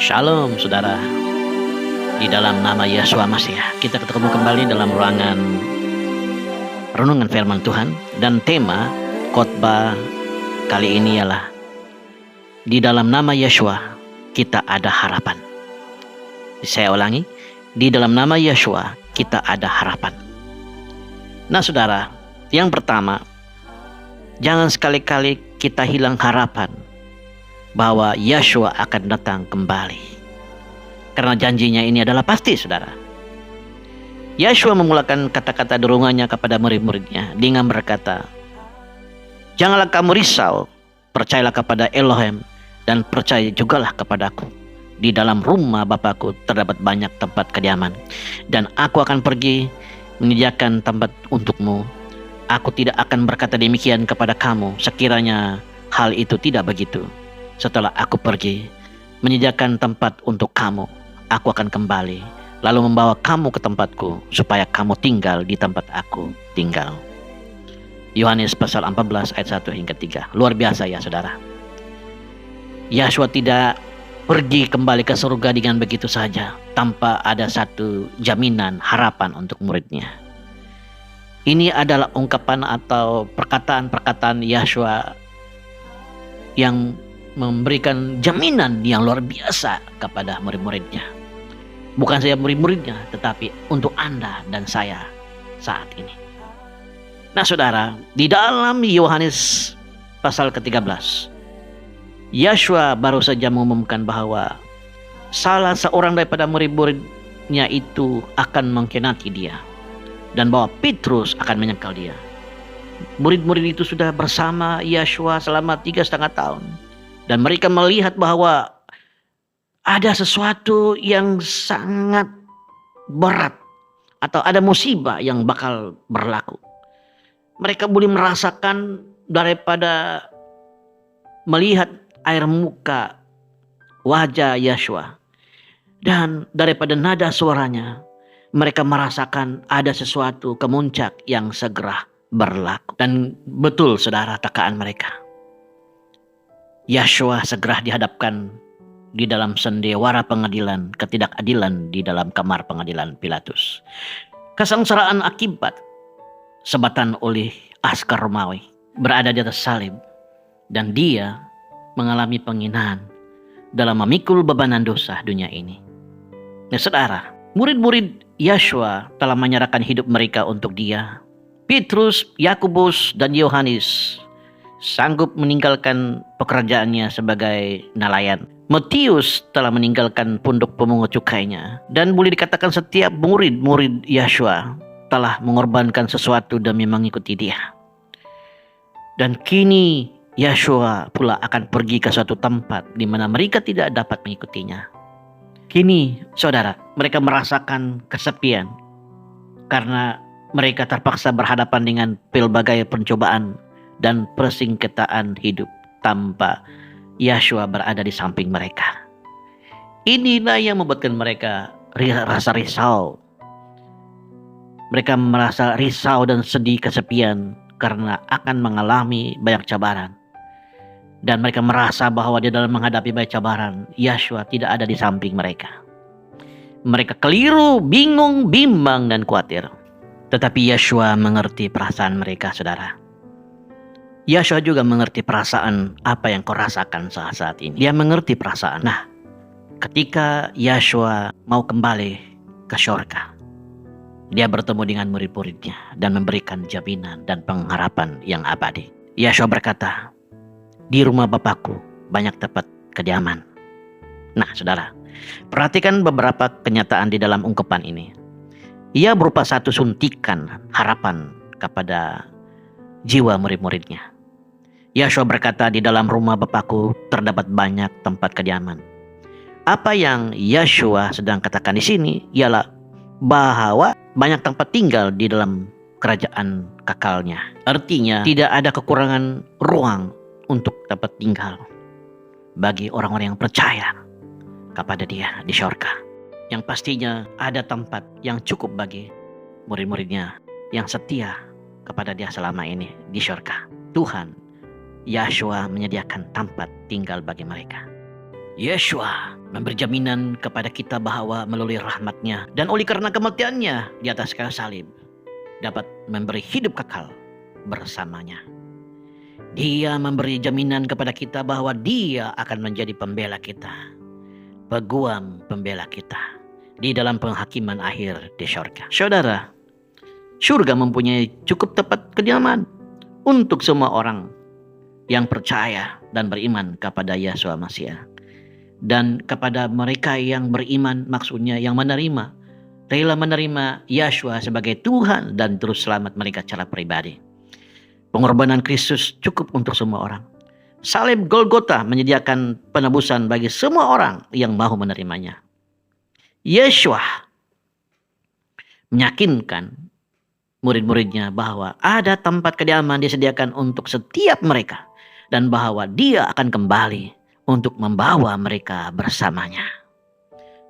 Shalom saudara, di dalam nama Yeshua Masih kita ketemu kembali dalam ruangan renungan firman Tuhan. Dan tema khotbah kali ini ialah di dalam nama Yeshua kita ada harapan. Saya ulangi, di dalam nama Yeshua kita ada harapan. Nah saudara, yang pertama, jangan sekali-kali kita hilang harapan bahwa Yeshua akan datang kembali. Karena janjinya ini adalah pasti, saudara. Yeshua memulakan kata-kata dorongannya kepada murid-muridnya dengan berkata, "Janganlah kamu risau, percayalah kepada Elohim dan percaya jugalah kepadaku. Di dalam rumah Bapakku terdapat banyak tempat kediaman, dan aku akan pergi menyediakan tempat untukmu. Aku tidak akan berkata demikian kepada kamu sekiranya hal itu tidak begitu. Setelah aku pergi menyediakan tempat untuk kamu, aku akan kembali lalu membawa kamu ke tempatku supaya kamu tinggal di tempat aku tinggal." Yohanes pasal 14 ayat 1 hingga 3. Luar biasa ya saudara. Yeshua tidak pergi kembali ke surga dengan begitu saja tanpa ada satu jaminan harapan untuk muridnya. Ini adalah ungkapan atau perkataan-perkataan Yeshua yang memberikan jaminan yang luar biasa kepada murid-muridnya. Bukan saja murid-muridnya, tetapi untuk Anda dan saya saat ini. Nah saudara, di dalam Yohanes pasal ke-13, Yeshua baru saja mengumumkan bahwa salah seorang daripada murid-muridnya itu akan mengkhianati dia, dan bahwa Petrus akan menyangkal dia. Murid-murid itu sudah bersama Yeshua selama 3,5 tahun. Dan mereka melihat bahwa ada sesuatu yang sangat berat atau ada musibah yang bakal berlaku. Mereka boleh merasakan daripada melihat air muka wajah Yeshua, dan daripada nada suaranya mereka merasakan ada sesuatu kemuncak yang segera berlaku. Dan betul saudara, takaan mereka. Yeshua segera dihadapkan di dalam sendewara pengadilan ketidakadilan di dalam kamar pengadilan Pilatus. Kesengsaraan akibat sebatan oleh askar Romawi berada di atas salib, dan dia mengalami penghinaan dalam memikul bebanan dosa dunia ini. Nah saudara, murid-murid Yeshua telah menyerahkan hidup mereka untuk dia. Petrus, Yakobus, dan Yohanes sanggup meninggalkan pekerjaannya sebagai nelayan. Matius telah meninggalkan pondok pemungut cukainya. Dan boleh dikatakan setiap murid-murid Yeshua telah mengorbankan sesuatu demi mengikuti dia. Dan kini Yeshua pula akan pergi ke suatu tempat di mana mereka tidak dapat mengikutinya. Kini saudara, mereka merasakan kesepian karena mereka terpaksa berhadapan dengan pelbagai pencobaan dan persingketaan hidup tanpa Yeshua berada di samping mereka. Inilah yang membuatkan mereka rasa risau. Mereka merasa risau dan sedih kesepian karena akan mengalami banyak cabaran. Dan mereka merasa bahwa di dalam menghadapi banyak cabaran, Yeshua tidak ada di samping mereka. Mereka keliru, bingung, bimbang, dan khawatir. Tetapi Yeshua mengerti perasaan mereka saudara. Yeshua juga mengerti perasaan apa yang kau rasakan saat ini. Dia mengerti perasaan. Nah, ketika Yeshua mau kembali ke surga, dia bertemu dengan murid-muridnya dan memberikan jaminan dan pengharapan yang abadi. Yeshua berkata, "Di rumah Bapakku banyak tempat kediaman." Nah, saudara, perhatikan beberapa kenyataan di dalam ungkapan ini. Ia berupa satu suntikan harapan kepada jiwa murid-muridnya. Yeshua berkata, "Di dalam rumah Bapakku terdapat banyak tempat kediaman." Apa yang Yeshua sedang katakan di sini ialah bahwa banyak tempat tinggal di dalam kerajaan kekalnya. Artinya tidak ada kekurangan ruang untuk dapat tinggal bagi orang-orang yang percaya kepada dia di surga. Yang pastinya ada tempat yang cukup bagi murid-muridnya yang setia kepada dia selama ini di surga. Tuhan Yeshua menyediakan tempat tinggal bagi mereka. Yeshua memberi jaminan kepada kita bahwa melalui rahmat-Nya dan oleh karena kematian-Nya di atas kayu salib dapat memberi hidup kekal bersamanya. Dia memberi jaminan kepada kita bahwa Dia akan menjadi pembela kita, peguam pembela kita di dalam penghakiman akhir di surga. Saudara, surga mempunyai cukup tempat kediaman untuk semua orang yang percaya dan beriman kepada Yeshua Mashiach. Dan kepada mereka yang beriman, maksudnya yang menerima, rela menerima Yeshua sebagai Tuhan dan terus selamat mereka secara pribadi. Pengorbanan Kristus cukup untuk semua orang. Salib Golgota menyediakan penebusan bagi semua orang yang mau menerimanya. Yeshua meyakinkan murid-muridnya bahwa ada tempat kediaman disediakan untuk setiap mereka dan bahwa Dia akan kembali untuk membawa mereka bersamanya.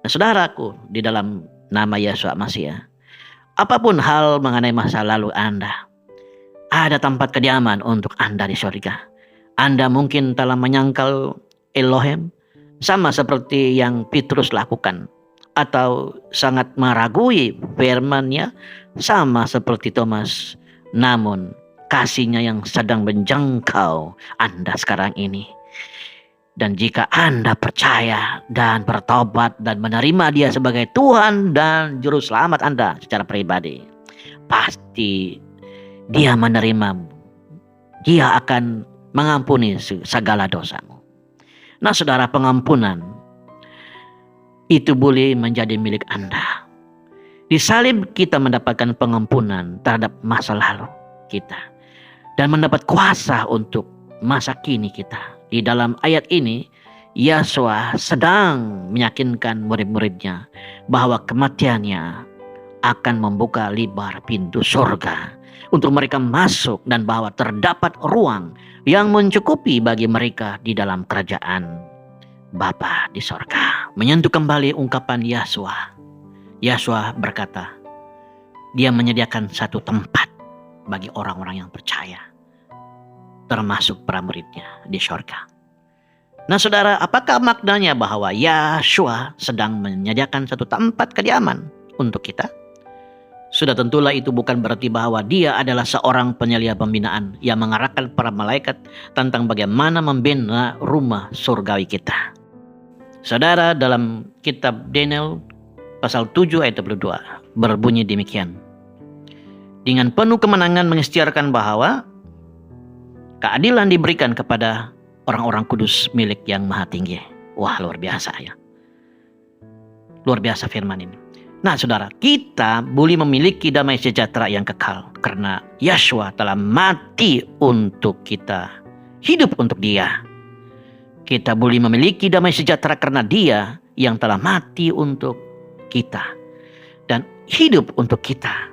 Nah, saudaraku, di dalam nama Yeshua Mashiach, apapun hal mengenai masa lalu Anda, ada tempat kediaman untuk Anda di surga. Anda mungkin telah menyangkal Elohim sama seperti yang Petrus lakukan, atau sangat meragui firman-Nya sama seperti Thomas. Namun kasih-Nya yang sedang menjangkau Anda sekarang ini. Dan jika Anda percaya dan bertobat dan menerima Dia sebagai Tuhan dan Juru Selamat Anda secara pribadi, pasti Dia menerimamu. Dia akan mengampuni segala dosamu. Nah, saudara, pengampunan itu boleh menjadi milik Anda. Di salib kita mendapatkan pengampunan terhadap masa lalu kita dan mendapat kuasa untuk masa kini kita. Di dalam ayat ini, Yeshua sedang meyakinkan murid-muridnya bahwa kematiannya akan membuka lebar pintu surga untuk mereka masuk dan bahwa terdapat ruang yang mencukupi bagi mereka di dalam kerajaan Bapa di surga. Menyentuh kembali ungkapan Yeshua. Yeshua berkata, Dia menyediakan satu tempat bagi orang-orang yang percaya, termasuk para muridnya di surga. Nah, saudara, apakah maknanya bahwa Yeshua sedang menyediakan satu tempat kediaman untuk kita? Sudah tentulah itu bukan berarti bahwa Dia adalah seorang penyelia pembinaan yang mengarahkan para malaikat tentang bagaimana membina rumah surgawi kita. Saudara, dalam kitab Daniel pasal 7 ayat 22 berbunyi demikian. Dengan penuh kemenangan mengisytiharkan bahwa keadilan diberikan kepada orang-orang kudus milik yang maha tinggi. Wah, luar biasa ya. Luar biasa firman ini. Nah, saudara, kita boleh memiliki damai sejahtera yang kekal karena Yeshua telah mati untuk kita, hidup untuk Dia. Kita boleh memiliki damai sejahtera karena Dia yang telah mati untuk kita dan hidup untuk kita,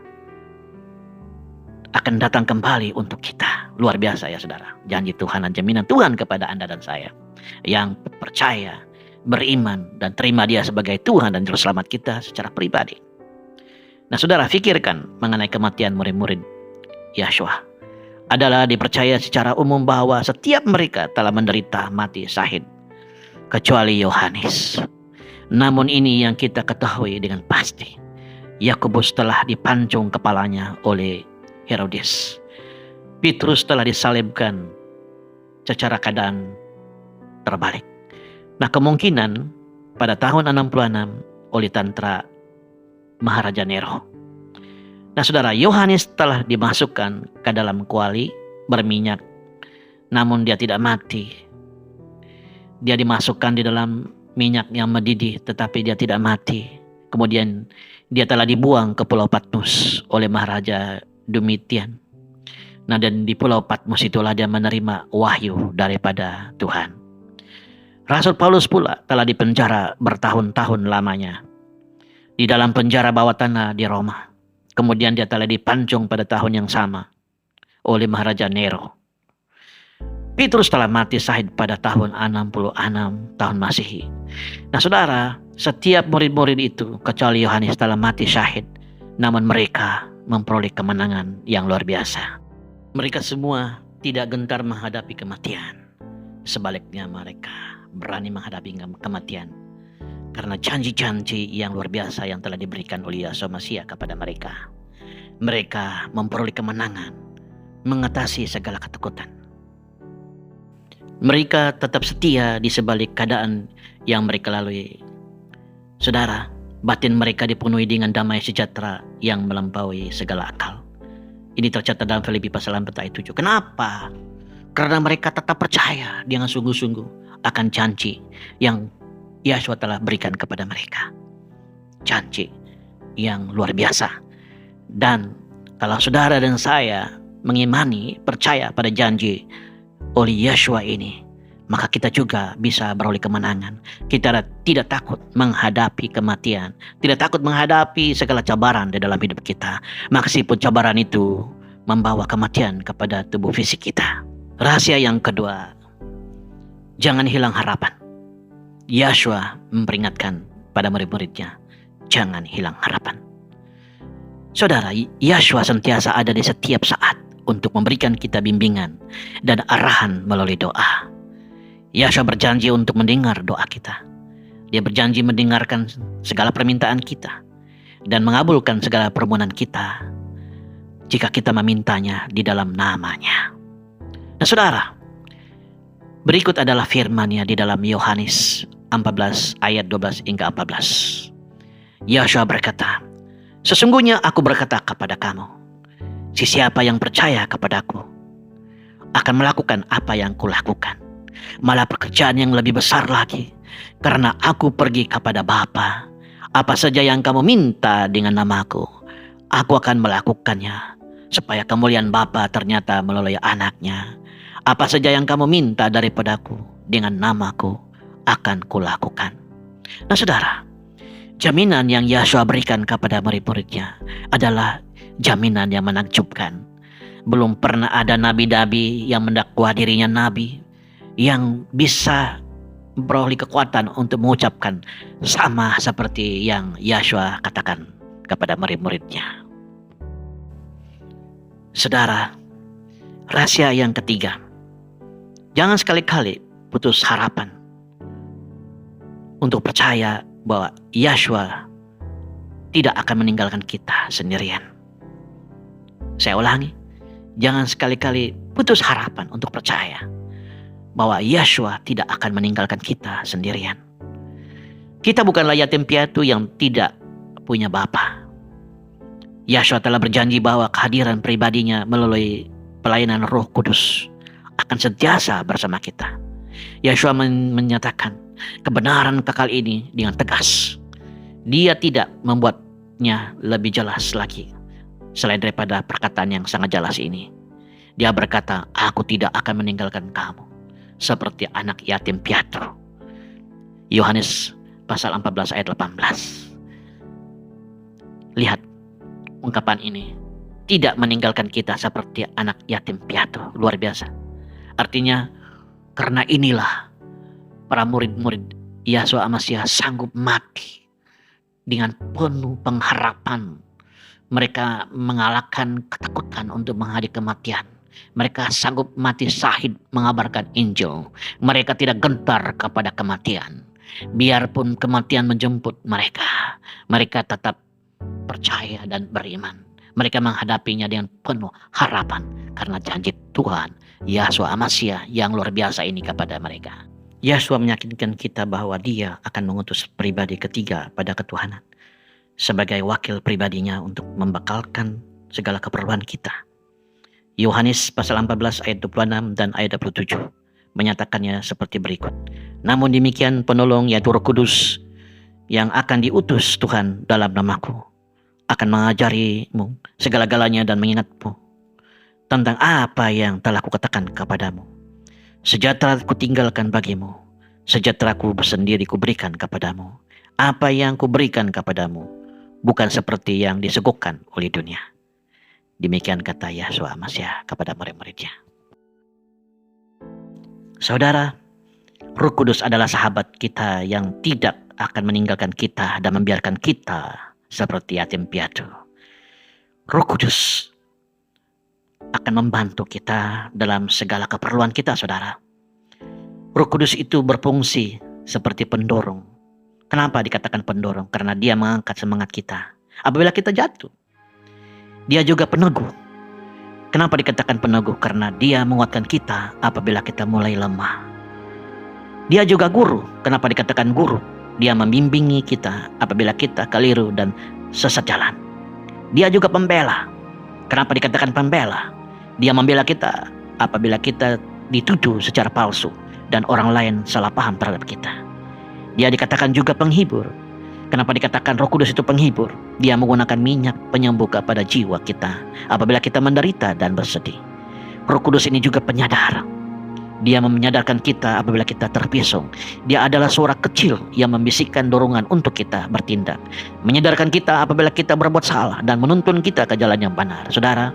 akan datang kembali untuk kita. Luar biasa ya, saudara. Janji Tuhan dan jaminan Tuhan kepada Anda dan saya yang percaya, beriman, dan terima Dia sebagai Tuhan dan Juru Selamat kita secara pribadi. Nah, saudara, fikirkan mengenai kematian murid-murid Yeshua. Adalah dipercaya secara umum bahwa setiap mereka telah menderita mati syahid, kecuali Yohanes. Namun ini yang kita ketahui dengan pasti. Yakobus telah dipancung kepalanya oleh Herodes. Petrus telah disalibkan secara keadaan terbalik. Nah, kemungkinan pada tahun 66 oleh tentara Maharaja Nero. Nah, saudara, Yohanes telah dimasukkan ke dalam kuali berminyak, namun dia tidak mati. Dia dimasukkan di dalam minyak yang mendidih, tetapi dia tidak mati. Kemudian dia telah dibuang ke Pulau Patmos oleh Maharaja Domitian. Nah, dan di Pulau Patmos itulah dia menerima wahyu daripada Tuhan. Rasul Paulus pula telah dipenjara bertahun-tahun lamanya di dalam penjara bawah tanah di Roma. Kemudian dia telah dipancung pada tahun yang sama oleh Maharaja Nero. Petrus telah mati syahid pada tahun 66 tahun Masehi. Nah, saudara, setiap murid-murid itu kecuali Yohanes telah mati syahid, namun mereka memperoleh kemenangan yang luar biasa. Mereka semua tidak gentar menghadapi kematian. Sebaliknya mereka berani menghadapi kematian. Karena janji-janji yang luar biasa yang telah diberikan oleh Yeshua Mesih kepada mereka. Mereka memperoleh kemenangan, mengatasi segala ketakutan. Mereka tetap setia di sebalik keadaan yang mereka lalui. Saudara, batin mereka dipenuhi dengan damai sejahtera yang melampaui segala akal. Ini tercatat dalam Filipi pasal 4 ayat 7. Kenapa? Karena mereka tetap percaya dengan sungguh-sungguh akan janji yang Yeshua telah berikan kepada mereka. Janji yang luar biasa. Dan kalau saudara dan saya mengimani, percaya pada janji oleh Yeshua ini, maka kita juga bisa beroleh kemenangan. Kita tidak takut menghadapi kematian, tidak takut menghadapi segala cabaran di dalam hidup kita. Meskipun cabaran itu membawa kematian kepada tubuh fisik kita. Rahasia yang kedua, jangan hilang harapan. Yeshua memperingatkan pada murid-muridnya, jangan hilang harapan. Saudara, Yeshua sentiasa ada di setiap saat untuk memberikan kita bimbingan dan arahan melalui doa. Yeshua berjanji untuk mendengar doa kita. Dia berjanji mendengarkan segala permintaan kita dan mengabulkan segala permohonan kita jika kita memintanya di dalam namanya. Nah saudara, berikut adalah firman-Nya di dalam Yohanes 14 ayat 12 hingga 14. Yeshua berkata, sesungguhnya aku berkata kepada kamu, siapa yang percaya kepadaku akan melakukan apa yang kulakukan, malah pekerjaan yang lebih besar lagi, karena aku pergi kepada Bapa. Apa saja yang kamu minta dengan namaku, aku akan melakukannya, supaya kemuliaan Bapa ternyata melalui anaknya. Apa saja yang kamu minta daripadaku dengan namaku, akan kulakukan. Nah saudara, jaminan yang Yeshua berikan kepada murid-muridnya adalah jaminan yang menakjubkan. Belum pernah ada nabi-nabi yang mendakwa dirinya nabi yang bisa beroleh kekuatan untuk mengucapkan sama seperti yang Yeshua katakan kepada murid-muridnya. Saudara, rahasia yang ketiga, jangan sekali-kali putus harapan untuk percaya bahwa Yeshua tidak akan meninggalkan kita sendirian. Saya ulangi, jangan sekali-kali putus harapan untuk percaya bahwa Yeshua tidak akan meninggalkan kita sendirian. Kita bukanlah yatim piatu yang tidak punya bapa. Yeshua telah berjanji bahwa kehadiran pribadinya melalui pelayanan Roh Kudus akan sentiasa bersama kita. Yeshua menyatakan kebenaran kekal ini dengan tegas. Dia tidak membuatnya lebih jelas lagi selain daripada perkataan yang sangat jelas ini. Dia berkata, aku tidak akan meninggalkan kamu seperti anak yatim piatu. Yohanes pasal 14 ayat 18. Lihat ungkapan ini, tidak meninggalkan kita seperti anak yatim piatu. Luar biasa. Artinya karena inilah para murid-murid Yeshua Mesih sanggup mati dengan penuh pengharapan. Mereka mengalahkan ketakutan untuk menghadapi kematian. Mereka sanggup mati syahid mengabarkan Injil. Mereka tidak gentar kepada kematian. Biarpun kematian menjemput mereka, mereka tetap percaya dan beriman. Mereka menghadapinya dengan penuh harapan karena janji Tuhan Yeshua Mesih yang luar biasa ini kepada mereka. Yeshua meyakinkan kita bahwa Dia akan mengutus pribadi ketiga pada ketuhanan sebagai wakil pribadinya untuk membekalkan segala keperluan kita. Yohanes pasal 14 ayat 26 dan ayat 27 menyatakannya seperti berikut. Namun demikian penolong yaitu Roh Kudus yang akan diutus Tuhan dalam namaku akan mengajarimu segala-galanya dan mengingatmu tentang apa yang telah kukatakan kepadamu. Sejahtera kutinggalkan bagimu, sejahtera ku sendiri kuberikan kepadamu. Apa yang kuberikan kepadamu bukan seperti yang disuguhkan oleh dunia. Demikian kata Yeshua Mesih kepada murid-muridnya. Saudara, Roh Kudus adalah sahabat kita yang tidak akan meninggalkan kita dan membiarkan kita seperti yatim piatu. Roh Kudus akan membantu kita dalam segala keperluan kita, saudara. Roh Kudus itu berfungsi seperti pendorong. Kenapa dikatakan pendorong? Karena dia mengangkat semangat kita apabila kita jatuh. Dia juga peneguh. Kenapa dikatakan peneguh? Karena dia menguatkan kita apabila kita mulai lemah. Dia juga guru. Kenapa dikatakan guru? Dia membimbingi kita apabila kita keliru dan sesat jalan. Dia juga pembela. Kenapa dikatakan pembela? Dia membela kita apabila kita dituduh secara palsu dan orang lain salah paham terhadap kita. Dia dikatakan juga penghibur. Kenapa dikatakan Roh Kudus itu penghibur? Dia menggunakan minyak penyembuh kepada jiwa kita apabila kita menderita dan bersedih. Roh Kudus ini juga penyadar. Dia menyadarkan kita apabila kita terpisong. Dia adalah suara kecil yang membisikkan dorongan untuk kita bertindak. Menyadarkan kita apabila kita berbuat salah dan menuntun kita ke jalan yang benar. Saudara,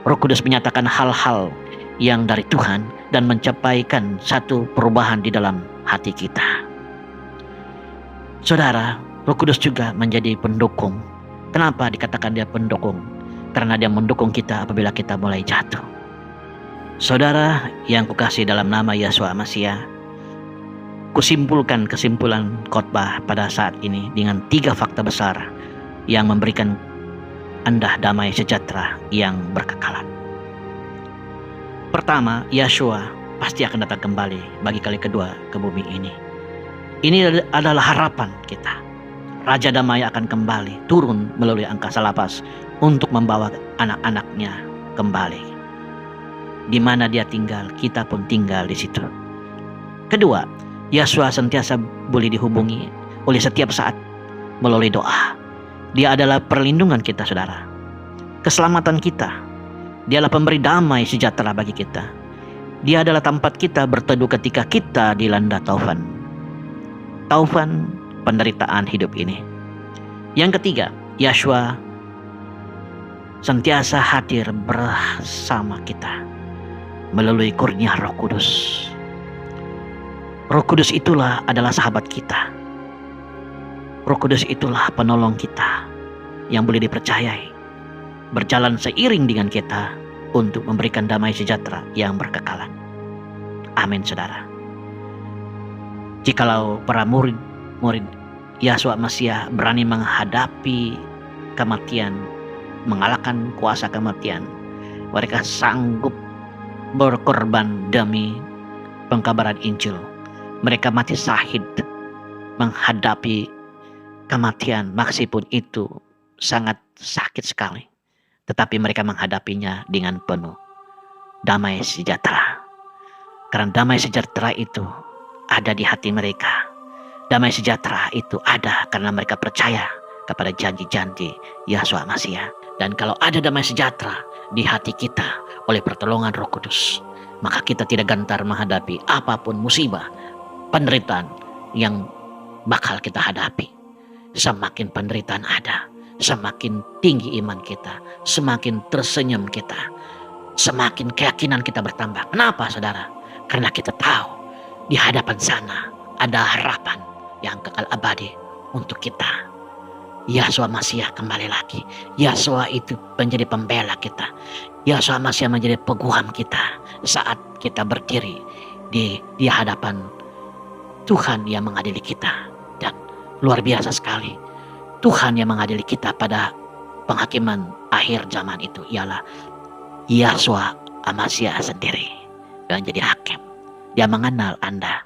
Roh Kudus menyatakan hal-hal yang dari Tuhan dan mencapaikan satu perubahan di dalam hati kita. Saudara, Roh Kudus juga menjadi pendukung. Kenapa dikatakan dia pendukung? Karena dia mendukung kita apabila kita mulai jatuh. Saudara yang kukasihi dalam nama Yeshua Masiah, kusimpulkan kesimpulan khotbah pada saat ini dengan 3 fakta besar yang memberikan Anda damai sejahtera yang berkekalan. Pertama, Yeshua pasti akan datang kembali bagi kali kedua ke bumi ini. Ini adalah harapan kita. Raja Damai akan kembali turun melalui angkasa lapas untuk membawa anak-anaknya kembali. Di mana dia tinggal, kita pun tinggal di situ. Kedua, Yeshua senantiasa boleh dihubungi oleh setiap saat melalui doa. Dia adalah perlindungan kita, saudara. Keselamatan kita. Dialah pemberi damai sejahtera bagi kita. Dia adalah tempat kita berteduh ketika kita dilanda taufan. Taufan penderitaan hidup ini. Yang ketiga, Yeshua senantiasa hadir bersama kita melalui kurnia Roh Kudus. Roh Kudus itulah adalah sahabat kita. Roh Kudus itulah penolong kita yang boleh dipercayai, berjalan seiring dengan kita untuk memberikan damai sejahtera yang berkekalan. Amin, saudara. Jikalau para murid Yeshua Masiah berani menghadapi kematian, mengalahkan kuasa kematian, mereka sanggup berkorban demi pengkabaran Injil. Mereka mati syahid menghadapi kematian, meskipun itu sangat sakit sekali, tetapi mereka menghadapinya dengan penuh damai sejahtera. Karena damai sejahtera itu ada di hati mereka. Damai sejahtera itu ada karena mereka percaya kepada janji-janji Yeshua Masiah. Dan kalau ada damai sejahtera di hati kita oleh pertolongan Roh Kudus, maka kita tidak gentar menghadapi apapun musibah, penderitaan yang bakal kita hadapi. Semakin penderitaan ada, semakin tinggi iman kita, semakin tersenyum kita, semakin keyakinan kita bertambah. Kenapa, saudara? Karena kita tahu di hadapan sana ada harapan yang kekal abadi untuk kita. Yeshua Masiah kembali lagi. Yeshua itu menjadi pembela kita. Yeshua Masiah menjadi peguam kita saat kita berdiri di hadapan Tuhan yang mengadili kita. Dan luar biasa sekali, Tuhan yang mengadili kita pada penghakiman akhir zaman itu ialah Yeshua Masiah sendiri yang jadi hakim. Dia mengenal Anda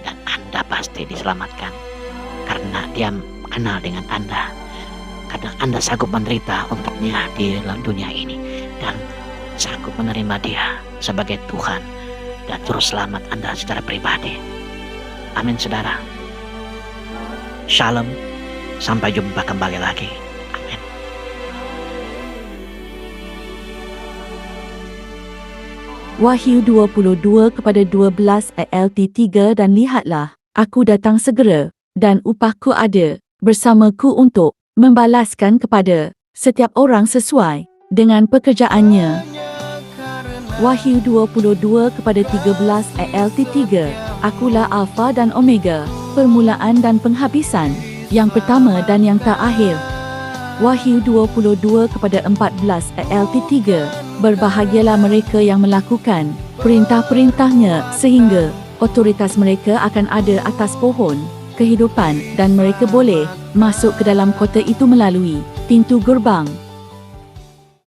dan Anda pasti diselamatkan karena dia kenal dengan Anda. Karena Anda sanggup menderita untuknya di dalam dunia ini dan sanggup menerima dia sebagai Tuhan dan juru selamat Anda secara pribadi. Amin, saudara. Shalom. Sampai jumpa kembali lagi. Amin. Wahyu 22:12-3 Dan lihatlah, aku datang segera, dan upahku ada bersamaku untuk membalaskan kepada setiap orang sesuai dengan pekerjaannya. Wahyu 22:13-3 Akulah Alfa dan Omega, permulaan dan penghabisan, yang pertama dan yang terakhir. Wahyu 22:14-3 Berbahagialah mereka yang melakukan perintah-perintahnya sehingga Otoritas mereka akan ada atas pohon kehidupan dan mereka boleh masuk ke dalam kota itu melalui pintu gerbang